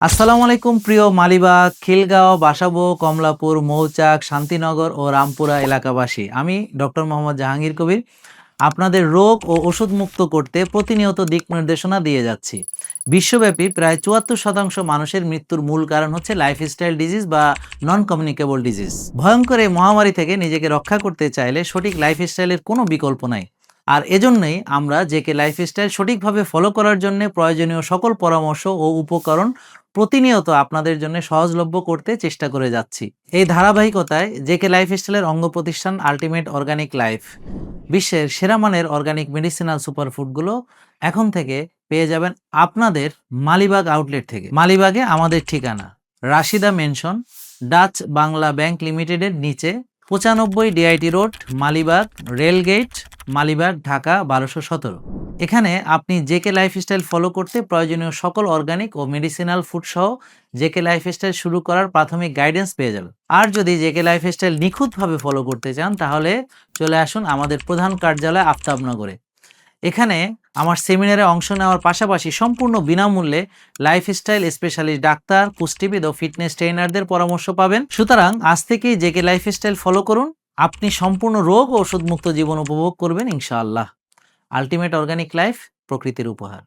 আসসালামু আলাইকুম প্রিয় মালিবাগ, খিলগাঁও, বাসাবো, কমলাপুর, মৌচাক, শান্তিনগর ও রামপুরা এলাকাবাসী। আমি ডক্টর মোহাম্মদ জাহাঙ্গীর কবির আপনাদের রোগ ও ওষুধ মুক্ত করতে প্রতিনিয়ত দিক নির্দেশনা দিয়ে যাচ্ছি। বিশ্বব্যাপী প্রায় ৭৪% মানুষের মৃত্যুর মূল কারণ হচ্ছে লাইফস্টাইল ডিজিজ বা নন কমিউনিকেবল ডিজিজ। ভয়ঙ্কর এই মহামারী থেকে নিজেকে রক্ষা করতে চাইলে সঠিক লাইফস্টাইলের কোনো বিকল্প নাই। আর এজন্যই আমরা জেকে লাইফস্টাইল সঠিকভাবে ফলো করার জন্য প্রয়োজনীয় সকল পরামর্শ ও উপকরণ প্রতিনিয়ত আপনাদের জন্য সহজলভ্য করতে চেষ্টা করে যাচ্ছি। এই ধারাবাহিকতায় জেকে লাইফস্টাইলের অঙ্গ প্রতিষ্ঠান আল্টিমেট অর্গানিক লাইফ বিশ্বের সেরা মানের অর্গানিক মেডিসিনাল সুপারফুডগুলো এখন থেকে পেয়ে যাবেন আপনাদের মালিবাগ আউটলেট থেকে। মালিবাগে আমাদের ঠিকানা Rashida mention, Dutch Bangla bank লিমিটেডের নিচে, 95 DIT road, Malibagh rail gate, Malibagh, Dhaka 1217। এখানে আপনি জেকে লাইফস্টাইল ফলো করতে প্রয়োজনীয় সকল অর্গানিক ও মেডিসিনাল ফুড সহ জেকে লাইফস্টাইল শুরু করার প্রাথমিক গাইডেন্স পেয়ে যাবেন। আর যদি জেকে লাইফস্টাইল নিখুঁতভাবে ফলো করতে চান তাহলে চলে আসুন আমাদের প্রধান কার্যালয় আফতাবনগরে। এখানে আমার সেমিনারে অংশ নেওয়ার পাশাপাশি সম্পূর্ণ বিনামূল্যে লাইফস্টাইল স্পেশালিস্ট ডাক্তার, পুষ্টিবিদ ও ফিটনেস ট্রেনারদের পরামর্শ পাবেন। সুতরাং আজ থেকেই জেকে লাইফস্টাইল ফলো করুন, আপনি সম্পূর্ণ রোগ ও ওষুধমুক্ত জীবন উপভোগ করবেন ইনশাআল্লাহ। আল্টিমেট অর্গানিক লাইফ, প্রকৃতির উপহার।